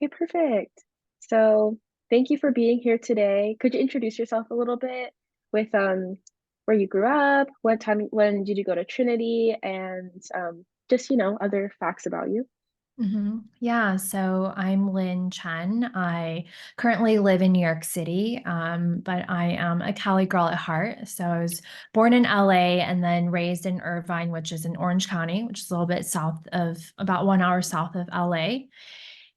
Okay, perfect. So thank you for being here today. Could you introduce yourself a little bit with where you grew up, what time, when did you go to Trinity, and just, other facts about you? Yeah, so I'm Lynn Chen. I currently live in New York City, but I am a Cali girl at heart. So I was born in LA and then raised in Irvine, which is in Orange County, which is a little bit south of, about 1 hour south of LA.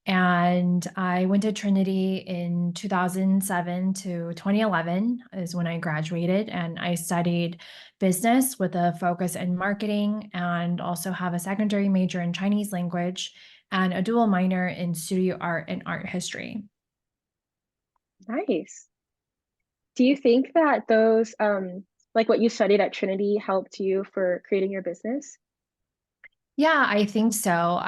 And I went to Trinity in 2007 to 2011 is when I graduated, and I studied business with a focus in marketing and also have a secondary major in Chinese language and a dual minor in studio art and art history. Nice. Do you think that those like what you studied at Trinity helped you for creating your business? Yeah, I think so.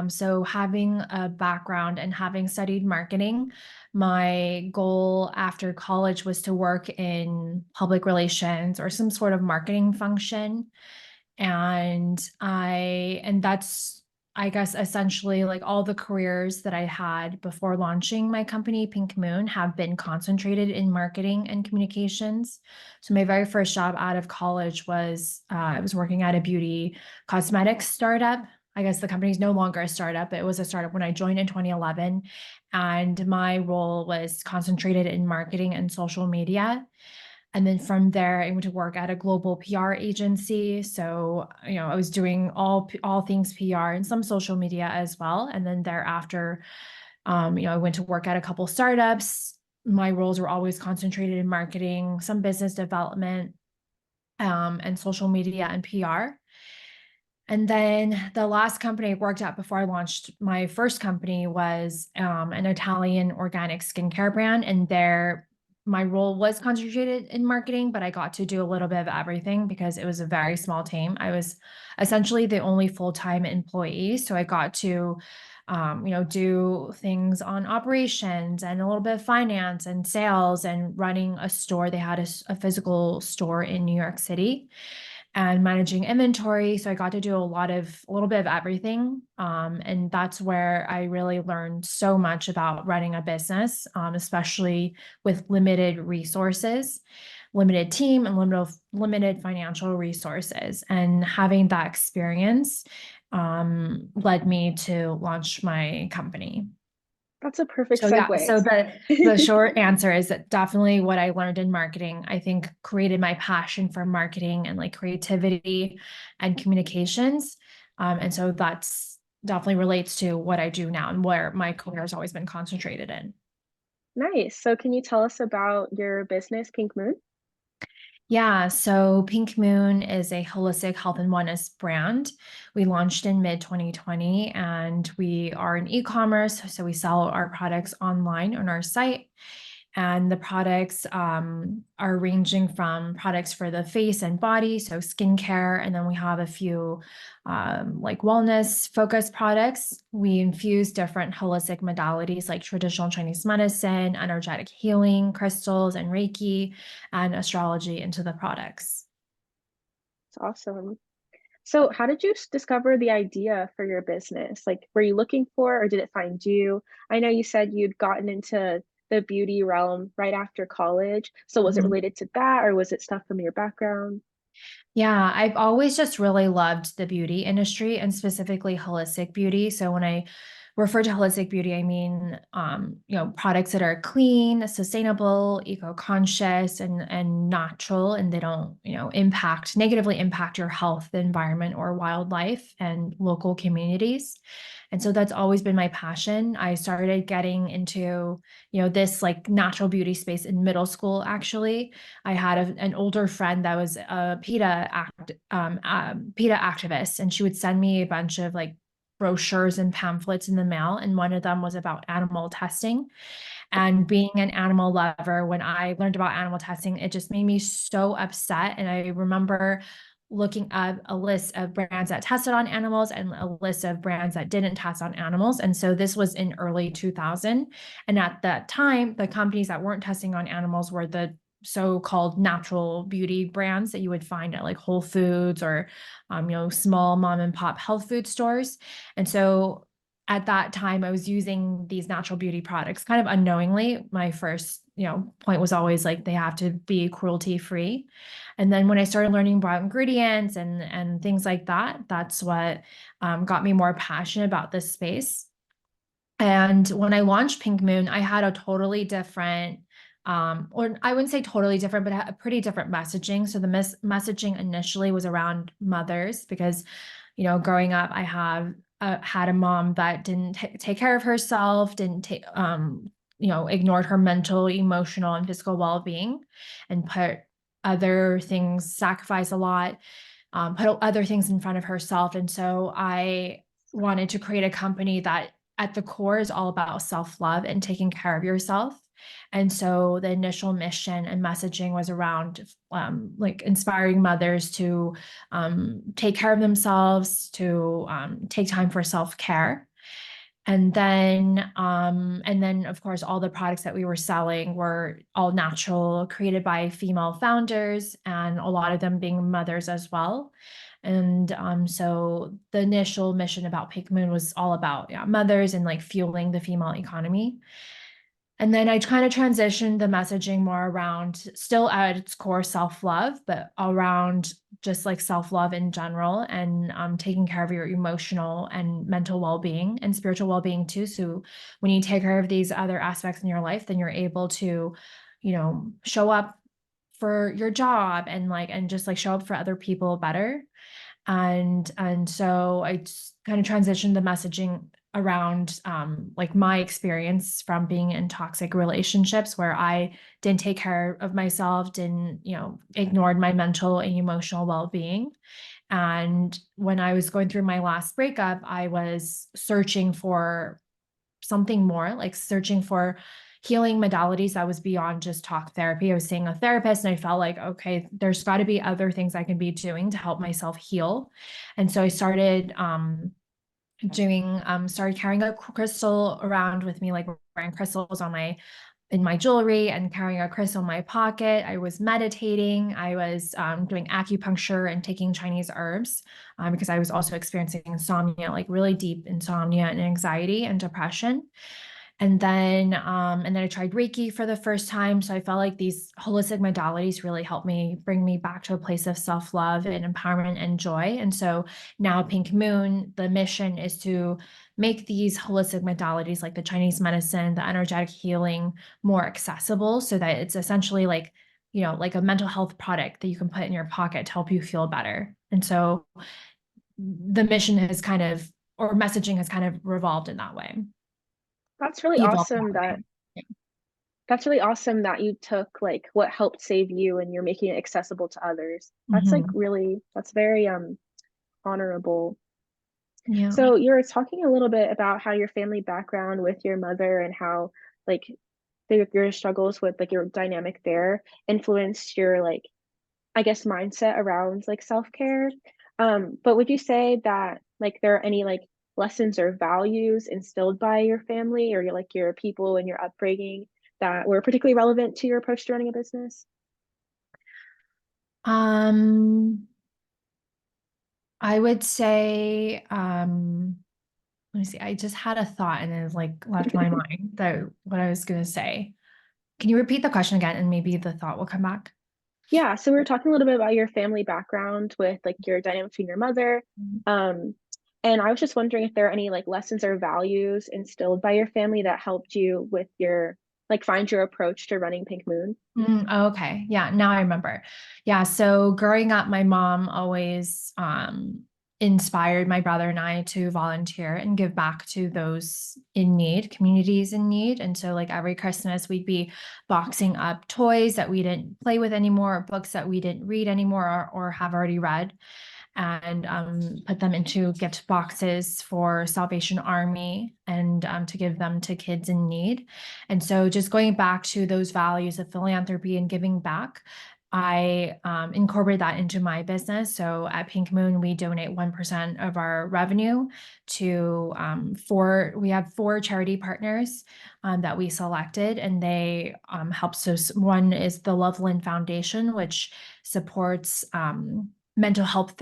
So having a background and having studied marketing, my goal after college was to work in public relations or some sort of marketing function. And that's, I guess, essentially like all the careers that I had before launching my company, Pink Moon, have been concentrated in marketing and communications. So my very first job out of college was I was working at a beauty cosmetics startup. I guess the company's no longer a startup, but it was a startup when I joined in 2011. And my role was concentrated in marketing and social media. And then from there, I went to work at a global PR agency. So, I was doing all things PR and some social media as well. And then thereafter, I went to work at a couple startups. My roles were always concentrated in marketing, some business development, and social media and PR. And then the last company I worked at before I launched my first company was an Italian organic skincare brand. And there, my role was concentrated in marketing, but I got to do a little bit of everything because it was a very small team. I was essentially the only full-time employee. So I got to, do things on operations and a little bit of finance and sales and running a store. They had a physical store in New York City and managing inventory. So I got to do a little bit of everything. And that's where I really learned so much about running a business, especially with limited resources, limited team, and limited financial resources. And having that experience led me to launch my company. That's a perfect So yeah, segue. so the short answer is that definitely what I learned in marketing, I think created my passion for marketing and like creativity and communications. And so that's definitely relates to what I do now and where my career has always been concentrated in. Nice. So can you tell us about your business, Pink Moon? Yeah, so Pink Moon is a holistic health and wellness brand. We launched in mid 2020 and we are in e-commerce. So we sell our products online on our site. And the products are ranging from products for the face and body, so skincare. And then we have a few like wellness focused products. We infuse different holistic modalities like traditional Chinese medicine, energetic healing, crystals, and Reiki, and astrology into the products. It's awesome. So how did you discover the idea for your business? Like, were you looking for, or did it find you? I know you said you'd gotten into the beauty realm right after college. So was it Mhm. related to that, or was it stuff from your background? Yeah, I've always just really loved the beauty industry and specifically holistic beauty. So when I refer to holistic beauty, I mean, products that are clean, sustainable, eco-conscious, and natural, and they don't, negatively impact your health, the environment, or wildlife and local communities. And so that's always been my passion. I started getting into, this like natural beauty space in middle school, actually. I had an older friend that was a PETA activist, and she would send me a bunch of like brochures and pamphlets in the mail. And one of them was about animal testing. And being an animal lover, when I learned about animal testing, it just made me so upset. And I remember looking at a list of brands that tested on animals and a list of brands that didn't test on animals. And so this was in early 2000. And at that time, the companies that weren't testing on animals were the so-called natural beauty brands that you would find at like Whole Foods or small mom and pop health food stores. And so at that time I was using these natural beauty products kind of unknowingly. My first, point was always like they have to be cruelty free. And then when I started learning about ingredients and things like that, that's what got me more passionate about this space. And when I launched Pink Moon, I had a totally different, or I wouldn't say totally different, but a pretty different messaging. So the messaging initially was around mothers because, growing up, I have had a mom that didn't take care of herself, didn't take, ignored her mental, emotional, and physical well-being, and put other things, sacrifice a lot, put other things in front of herself. And so I wanted to create a company that at the core is all about self-love and taking care of yourself. And so the initial mission and messaging was around like inspiring mothers to take care of themselves, to take time for self-care. And then of course, all the products that we were selling were all natural, created by female founders, and a lot of them being mothers as well. And so the initial mission about Pink Moon was all about, yeah, mothers and like fueling the female economy. And then I kind of transitioned the messaging more around still at its core self-love, but around just like self-love in general, and taking care of your emotional and mental well-being and spiritual well-being too. So when you take care of these other aspects in your life, then you're able to, show up for your job and just like show up for other people better. And so I kind of transitioned the messaging around like my experience from being in toxic relationships where I didn't take care of myself, didn't, ignored my mental and emotional well-being. And when I was going through my last breakup, I was searching for something more, like searching for healing modalities that was beyond just talk therapy. I was seeing a therapist and I felt like, okay, there's got to be other things I can be doing to help myself heal. And so I started started carrying a crystal around with me, like wearing crystals in my jewelry and carrying a crystal in my pocket. I was meditating. I was doing acupuncture and taking Chinese herbs because I was also experiencing insomnia, like really deep insomnia and anxiety and depression. And then I tried Reiki for the first time. So I felt like these holistic modalities really helped me bring me back to a place of self-love and empowerment and joy. And so now Pink Moon, the mission is to make these holistic modalities like the Chinese medicine, the energetic healing more accessible so that it's essentially like, like a mental health product that you can put in your pocket to help you feel better. And so the mission has kind of, or messaging has kind of revolved in that way, That's really evolved that awesome that way. that's really awesome that you took like what helped save you and you're making it accessible to others. That's like Mhm. really that's very honorable. Yeah. So you're talking a little bit about how your family background with your mother and how like your struggles with like your dynamic there influenced your like I guess mindset around like self-care. But would you say that like there are any like lessons or values instilled by your family or your like your people and your upbringing that were particularly relevant to your approach to running a business? Um, I would say, let me see. I just had a thought and it like left my mind that what I was gonna say. Can you repeat the question again and maybe the thought will come back? Yeah, so we were talking a little bit about your family background with like your dynamic between your mother. Um, and I was just wondering if there are any like lessons or values instilled by your family that helped you with your like find your approach to running Pink Moon. Oh, okay. Yeah, now I remember. Yeah, so growing up, my mom always inspired my brother and I to volunteer and give back to those in need, communities in need. And so, like every Christmas, we'd be boxing up toys that we didn't play with anymore, or books that we didn't read anymore or have already read, and put them into gift boxes for Salvation Army and to give them to kids in need. And so, just going back to those values of philanthropy and giving back, I incorporate that into my business. So at Pink Moon, we donate 1% of our revenue to we have four charity partners that we selected, and they help. So one is the Loveland Foundation, which supports mental health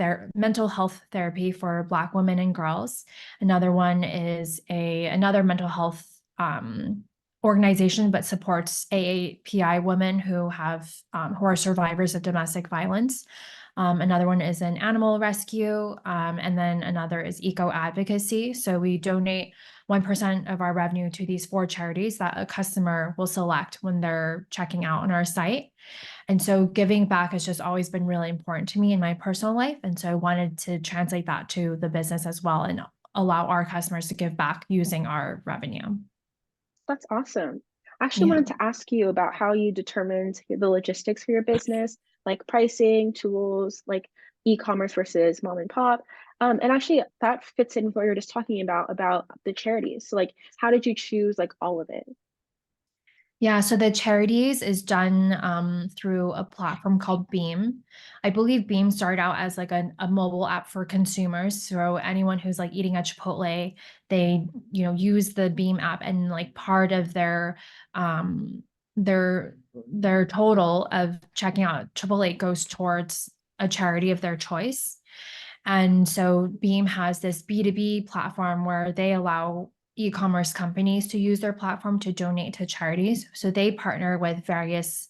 therapy for Black women and girls. Another one is another mental health organization, but supports AAPI women who are survivors of domestic violence. Another one is an animal rescue, and then another is eco advocacy. So we donate 1% of our revenue to these four charities that a customer will select when they're checking out on our site. And so giving back has just always been really important to me in my personal life. And so I wanted to translate that to the business as well and allow our customers to give back using our revenue. That's awesome. I actually Yeah. wanted to ask you about how you determined the logistics for your business, like pricing, tools, like e-commerce versus mom and pop. And actually that fits in with what you were just talking about the charities. So like how did you choose like all of it? Yeah, so the charities is done through a platform called Beam. I believe Beam started out as like a mobile app for consumers. So anyone who's like eating at Chipotle, they use the Beam app, and like part of um their total of checking out Chipotle goes towards a charity of their choice. And so Beam has this B2B platform where they allow e-commerce companies to use their platform to donate to charities. So they partner with various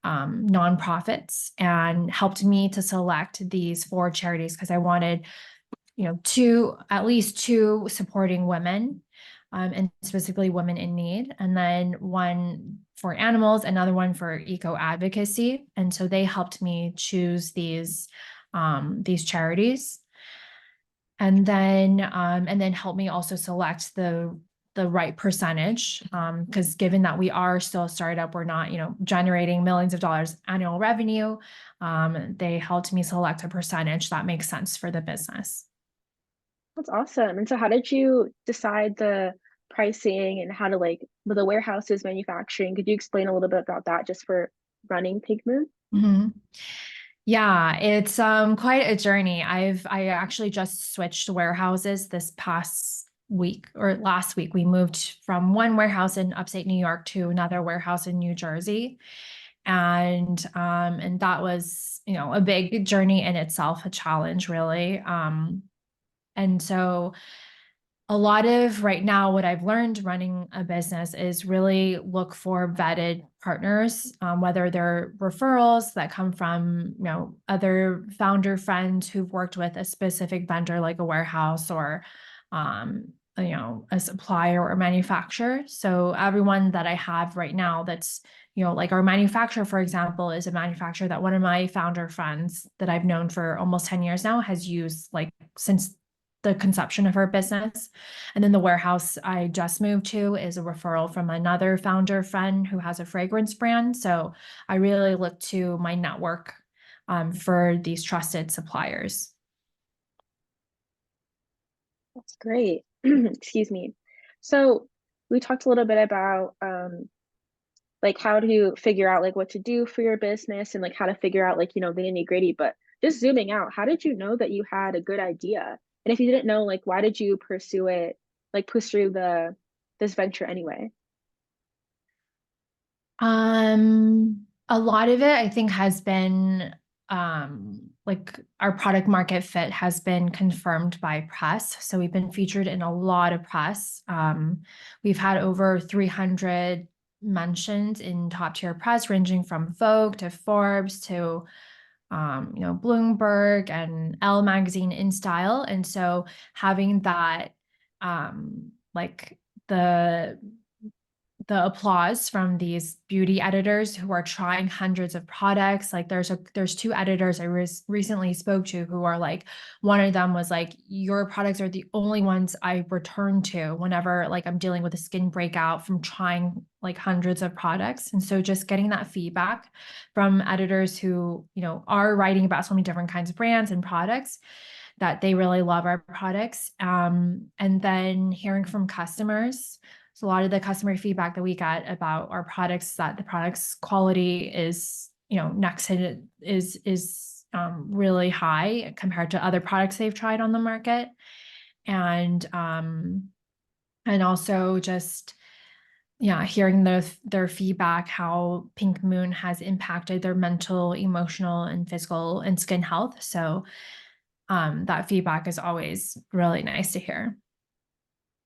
nonprofits and helped me to select these four charities because I wanted, at least two supporting women, and specifically women in need, and then one for animals, another one for eco advocacy. And so they helped me choose these charities, and then help me also select the right percentage, because given that we are still a startup, we're not generating millions of dollars annual revenue. They helped me select a percentage that makes sense for the business. That's awesome. And so how did you decide the pricing and how to like with the warehouses manufacturing? Could you explain a little bit about that just for running Pigmoon? Mhm. Yeah, it's quite a journey. I actually just switched warehouses this past week, or last week. We moved from one warehouse in upstate New York to another warehouse in New Jersey. And that was, a big journey in itself, a challenge really. And so a lot of right now, what I've learned running a business is really look for vetted partners, whether they're referrals that come from other founder friends who've worked with a specific vendor like a warehouse, or a supplier or a manufacturer. So everyone that I have right now that's like our manufacturer, for example, is a manufacturer that one of my founder friends that I've known for almost 10 years now has used like since the conception of her business. And then the warehouse I just moved to is a referral from another founder friend who has a fragrance brand. So I really look to my network for these trusted suppliers. That's great. Excuse me. So we talked a little bit about like how to figure out like what to do for your business and like how to figure out like the nitty-gritty, but just zooming out, how did you know that you had a good idea? And if you didn't know, like why did you pursue it, like pursue the this venture anyway? A lot of it I think has been like our product market fit has been confirmed by press. So we've been featured in a lot of press. We've had over 300 mentions in top tier press, ranging from Vogue to Forbes to Bloomberg and Elle magazine in style. And so having that, like the the applause from these beauty editors who are trying hundreds of products. Like there's two editors I recently spoke to who are like, one of them was like, your products are the only ones I return to whenever like I'm dealing with a skin breakout from trying like hundreds of products. And so just getting that feedback from editors who are writing about so many different kinds of brands and products, that they really love our products. And then hearing from customers. So a lot of the customer feedback that we get about our products, that the product's quality is, next to really high compared to other products they've tried on the market. And also just, yeah, hearing their feedback, how Pink Moon has impacted their mental, emotional, and physical and skin health. So that feedback is always really nice to hear.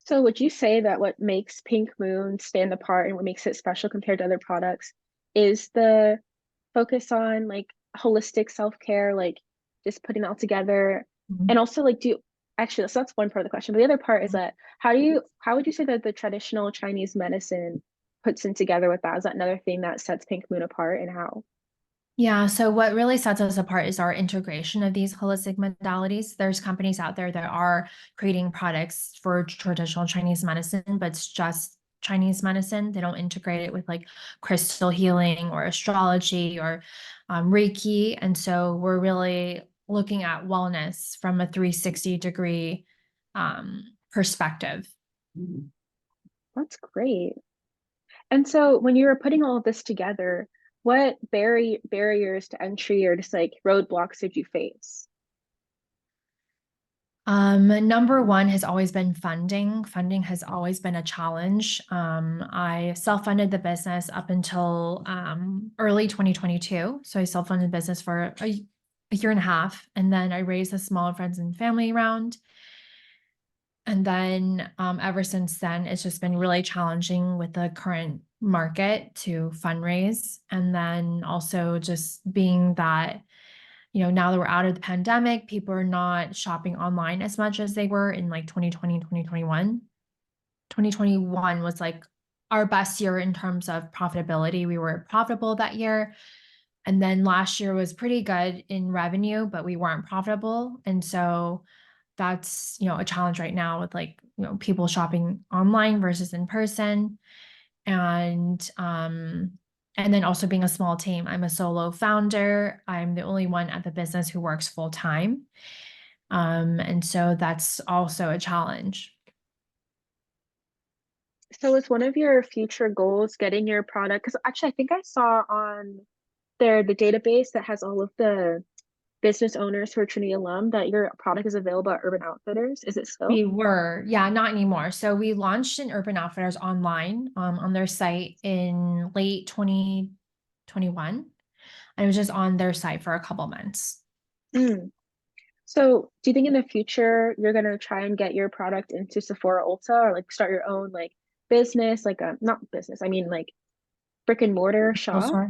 So would you say that what makes Pink Moon stand apart and what makes it special compared to other products is the focus on like holistic self-care, like just putting it all together? And Mhm. also like do actually so that's one part of the question. But the other part is that how would you say that the traditional Chinese medicine puts in together with that? Is that another thing that sets Pink Moon apart and how? Yeah, so what really sets us apart is our integration of these holistic modalities. There's companies out there that are creating products for traditional Chinese medicine, but it's just Chinese medicine. They don't integrate it with like crystal healing or astrology or Reiki. And so we're really looking at wellness from a 360-degree perspective. That's great. And so when you were putting all of this together, what barriers to entry or just like roadblocks did you face? Number one has always been funding. Funding has always been a challenge. I self-funded the business up until early 2022. So I self-funded the business for a year and a half, and then I raised a small friends and family round. And then ever since then, it's just been really challenging with the current market to fundraise. And then also just being that now that we're out of the pandemic, people are not shopping online as much as they were in like 2020, 2021. 2021 was like our best year in terms of profitability. We were profitable that year. And then last year was pretty good in revenue, but we weren't profitable. And so that's, a challenge right now with like, people shopping online versus in person. And then also being a small team. I'm a solo founder. I'm the only one at the business who works full time. And so that's also a challenge. So is one of your future goals getting your product? Because actually, I think I saw on there the database that has all of the business owners who are Trinity alum that your product is available at Urban Outfitters. Is it still? We were, yeah, not anymore. So we launched in Urban Outfitters online on their site in late 2021. And it was just on their site for a couple months. Mm. So do you think in the future you're gonna try and get your product into Sephora Ulta or like start your own like business, like a not business, I mean like brick and mortar Oh, shop? sorry.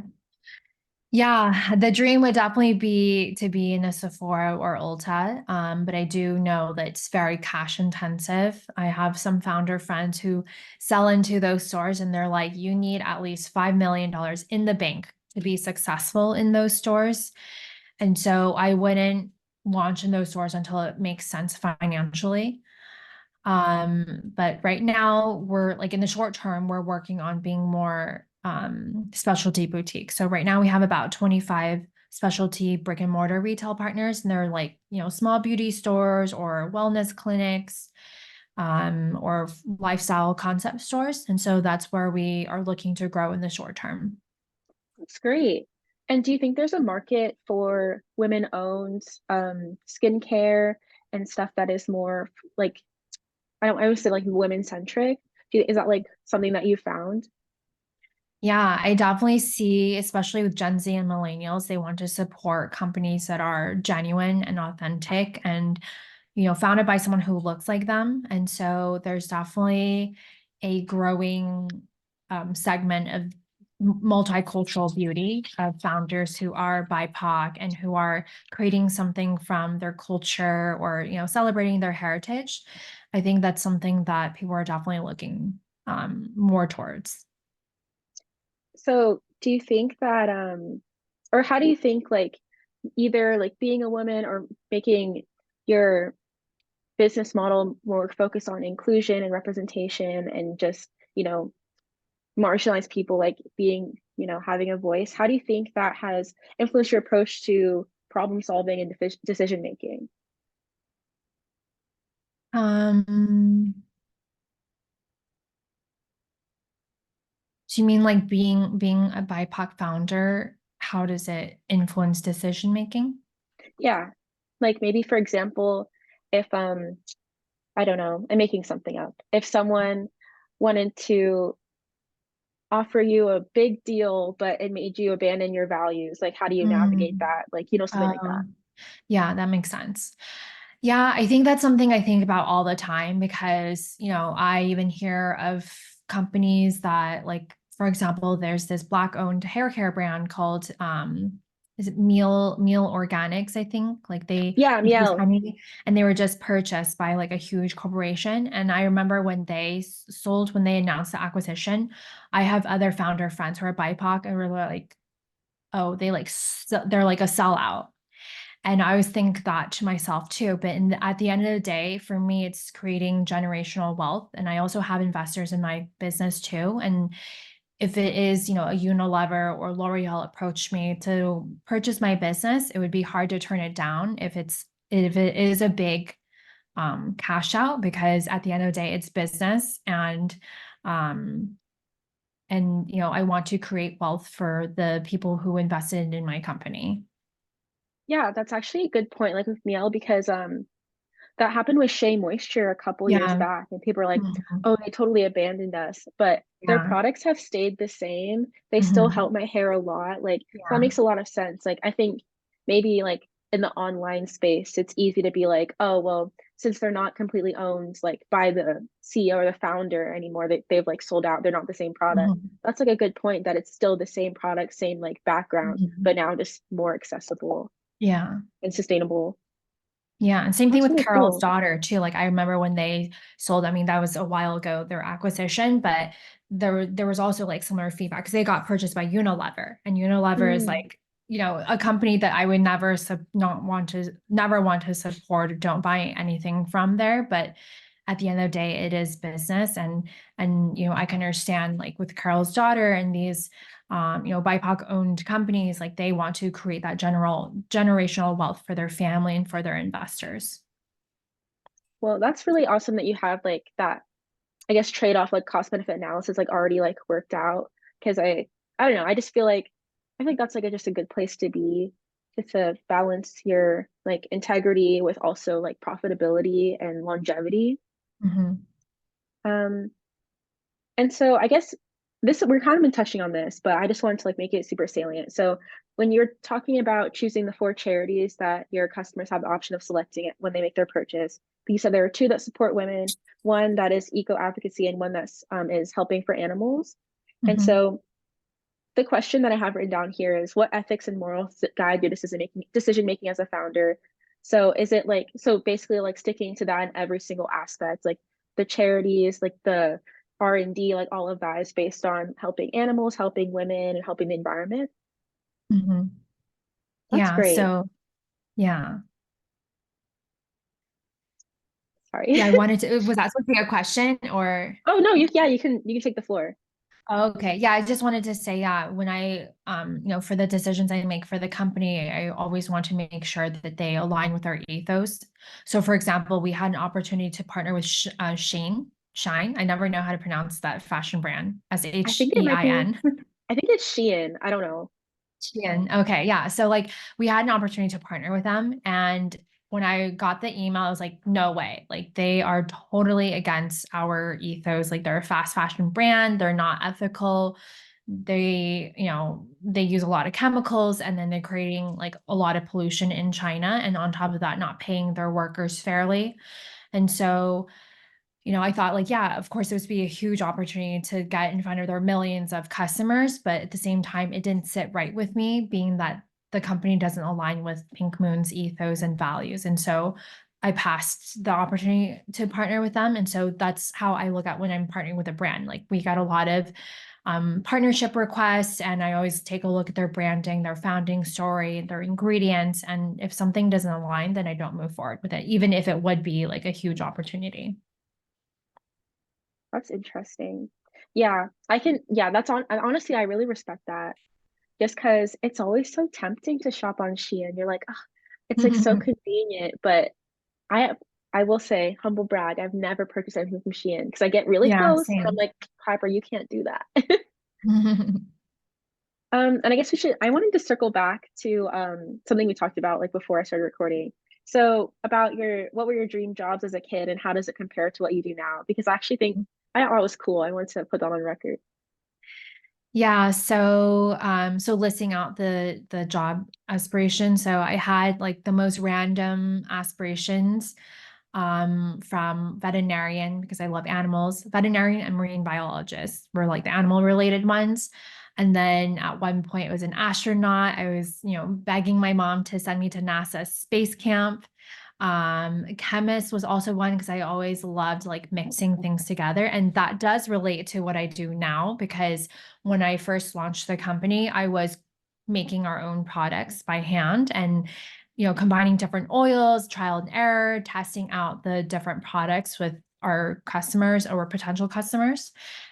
Yeah, the dream would definitely be to be in a Sephora or Ulta. But I do know that it's very cash intensive. I have some founder friends who sell into those stores and they're like, you need at least $5 million in the bank to be successful in those stores. And so I wouldn't launch in those stores until it makes sense financially. But right now we're like in the short term, we're working on being more specialty boutique. So right now we have about 25 specialty brick and mortar retail partners, and they're like, small beauty stores or wellness clinics, or lifestyle concept stores. And so that's where we are looking to grow in the short term. That's great. And do you think there's a market for women-owned skincare and stuff that is more like I would say like women-centric? Is that like something that you found? Yeah, I definitely see, especially with Gen Z and millennials, they want to support companies that are genuine and authentic and, founded by someone who looks like them. And so there's definitely a growing segment of multicultural beauty of founders who are BIPOC and who are creating something from their culture or, celebrating their heritage. I think that's something that people are definitely looking more towards. So do you think that or how do you think like either like being a woman or making your business model more focused on inclusion and representation and just, marginalized people like being, having a voice, how do you think that has influenced your approach to problem solving and decision making? Um, do you mean like being a BIPOC founder? How does it influence decision making? Yeah. Like maybe for example, if I don't know, I'm making something up. If someone wanted to offer you a big deal, but it made you abandon your values? Like, how do you navigate Mm. that? Like, something like that. Oh, yeah, that makes sense. Yeah, I think that's something I think about all the time because, I even hear of companies that like, for example, there's this black owned hair care brand called is it Meal Organics, I think. Like they Yeah, make these Miel. honey and they were just purchased by like a huge corporation. And I remember when they sold, when they announced the acquisition, I have other founder friends who are BIPOC and were like, oh, they're like a sellout. And I always think that to myself too. But at the end of the day, for me, it's creating generational wealth. And I also have investors in my business too. And if it is, a Unilever or L'Oreal approached me to purchase my business, it would be hard to turn it down if it is a big cash out, because at the end of the day, it's business. Um, I want to create wealth for the people who invested in my company. Yeah, that's actually a good point, like with Miel, because that happened with Shea Moisture a couple years Yeah. back, and people are like, Mhm. "Oh, they totally abandoned us." But their Yeah. products have stayed the same. They still Mhm. help my hair a lot. Like, so that Yeah. makes a lot of sense. Like, I think maybe like in the online space, it's easy to be like, "Oh, well, since they're not completely owned like by the CEO or the founder anymore, they've like sold out. They're not the same product." Mhm. That's like a good point that it's still the same product, same like background, Mhm. but now just more accessible Yeah. and sustainable. Yeah, and same thing That's with really Carol's cool. daughter too. Like I remember when they sold, I mean, that was a while ago, their acquisition, but there was also like similar feedback because they got purchased by Unilever. And Unilever is Mm. like, a company that I would never want to support or don't buy anything from there. But at the end of the day, it is business. And I can understand like with Carol's daughter and these BIPOC owned companies, like they want to create that generational wealth for their family and for their investors. Well, that's really awesome that you have like that, I guess, trade-off like cost benefit analysis like already like worked out. Because I don't know, I just feel like I think that's like just a good place to be, just to balance your like integrity with also like profitability and longevity. Mhm. Um, And so I guess this we're kind of been touching on this, but I just wanted to like make it super salient. So when you're talking about choosing the four charities that your customers have the option of selecting it when they make their purchase, you said there are two that support women, one that is eco advocacy, and one that's is helping for animals. And Mhm. so the question that I have written down here is, what ethics and morals guide your decision making as a founder? So is it like, so basically like sticking to that in every single aspect, like the charities, like the R&D, like all of that is based on helping animals, helping women, and helping the environment? Mhm. That's Yeah. great. So yeah. Sorry. Yeah, I wanted to, was that supposed to be a question or? Oh no, you can take the floor. Oh, okay. Yeah, I just wanted to say, yeah, when I, for the decisions I make for the company, I always want to make sure that they align with our ethos. So, for example, we had an opportunity to partner with Shine. I never know how to pronounce that fashion brand, I think it might be, Shein. I think it's Shein. I don't know. Shein. Okay, yeah. So like we had an opportunity to partner with them, and when I got the email, I was like, no way. Like they are totally against our ethos. Like they're a fast fashion brand. They're not ethical. They use a lot of chemicals and then they're creating like a lot of pollution in China. And on top of that, not paying their workers fairly. And so I thought like, yeah, of course, it would be a huge opportunity to get in front of their millions of customers. But at the same time, it didn't sit right with me, being that the company doesn't align with Pink Moon's ethos and values. And so I passed the opportunity to partner with them. And so that's how I look at when I'm partnering with a brand. Like we got a lot of partnership requests, and I always take a look at their branding, their founding story, their ingredients. And if something doesn't align, then I don't move forward with it, even if it would be like a huge opportunity. That's interesting. Yeah, yeah, honestly, I really respect that. Just because it's always so tempting to shop on Shein. You're like, oh, it's like so convenient. But I I will say, humble brag, I've never purchased anything from Shein because I get really Yeah, close and I'm same. like, Piper, you can't do that. And I guess I wanted to circle back to something we talked about like before I started recording. So about what were your dream jobs as a kid and how does it compare to what you do now? Because I actually think I thought it was cool. I wanted to put that on record. Yeah, so listing out the job aspiration. So I had like the most random aspirations from veterinarian because I love animals. Veterinarian and marine biologist were like the animal related ones. And then at one point it was an astronaut. I was, begging my mom to send me to NASA space camp. Chemist was also one because I always loved like mixing things together. And that does relate to what I do now because when I first launched the company, I was making our own products by hand and combining different oils, trial and error, testing out the different products with our customers or potential customers.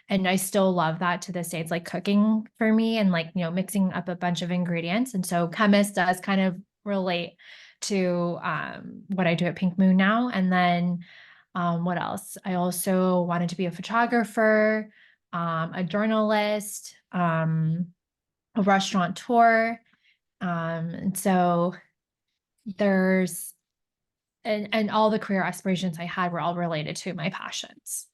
And I still love that to this day. It's like cooking for me and like, mixing up a bunch of ingredients. And so chemist does kind of relate to what I do at Pink Moon now. And then what else? I also wanted to be a photographer, a journalist, a restaurateur. And so there's and all the career aspirations I had were all related to my passions.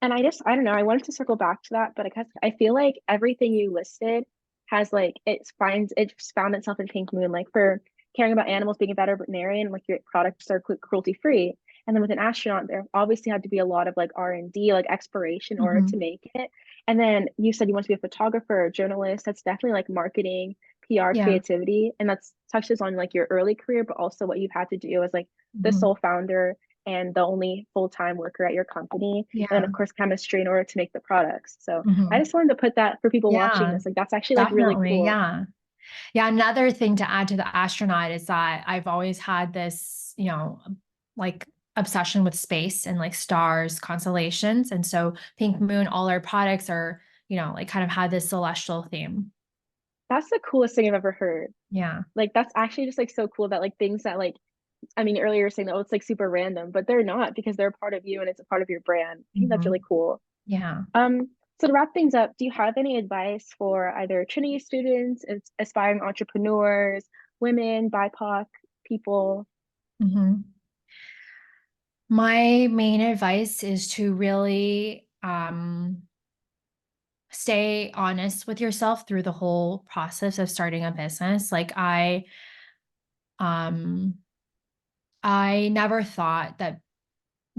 And I don't know, I wanted to circle back to that, but I feel like everything you listed has like it's found itself in Pink Moon, like for caring about animals, being a veterinarian, like your products are cruelty free. And then with an astronaut, there obviously had to be a lot of like R&D, like exploration in order to Mhm. make it. And then you said you want to be a photographer, a journalist. That's definitely like marketing, PR, Yeah. creativity, and that's touches on like your early career, but also what you've had to do as like the Mhm. sole founder and the only full-time worker at your company, and then Yeah. of course chemistry in order to make the products. So I Mhm. just wanted to put that for people watching Yeah, this, like that's actually like really definitely. cool. Yeah. Yeah, another thing to add to the astronaut is that I've always had this, like obsession with space and like stars, constellations. And so Pink Moon, all our products are, like kind of had this celestial theme. That's the coolest thing I've ever heard. Yeah. Like that's actually just like so cool that like things that like, I mean, earlier you were saying that, oh, it's like super random, but they're not, because they're a part of you and it's a part of your brand. I think that's Hmm. really cool. Yeah. So to wrap things up, do you have any advice for either Trinity students, aspiring entrepreneurs, women, BIPOC people? Hmm. My main advice is to really stay honest with yourself through the whole process of starting a business. Like um I never thought that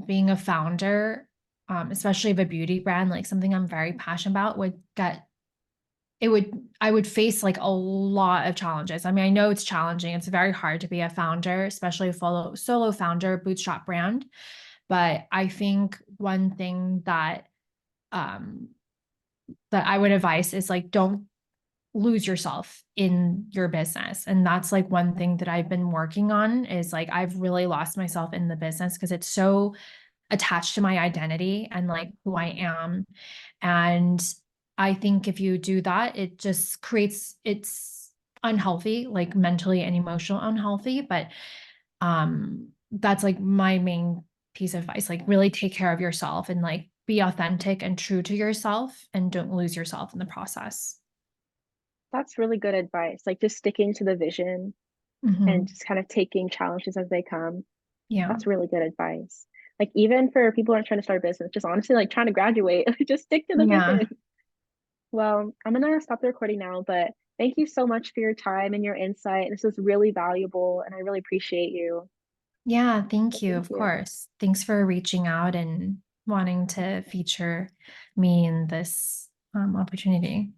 being a founder, especially of a beauty brand, like something I'm very passionate about, it would I would face like a lot of challenges. I mean, I know it's challenging. It's very hard to be a founder, especially a solo founder, bootstrap brand. But I think one thing um, that I would advise is like don't lose yourself in your business. And that's like one thing that I've been working on is like I've really lost myself in the business because it's so attached to my identity and like who I am. And I think if you do that, it just it's unhealthy, like mentally and emotional unhealthy. But that's like my main piece of advice. Like really take care of yourself and like be authentic and true to yourself and don't lose yourself in the process. That's really good advice. Like just sticking to the vision and Hmm. just kind of taking challenges as they come. Yeah. That's really good advice. Like even for people who are trying to start a business, just honestly like trying to graduate, just stick to the Yeah. vision. Well, I'm gonna stop the recording now, but thank you so much for your time and your insight. This was really valuable and I really appreciate you. Yeah. So Thank you. thank Of you. course. Thanks for reaching out and wanting to feature me in this opportunity.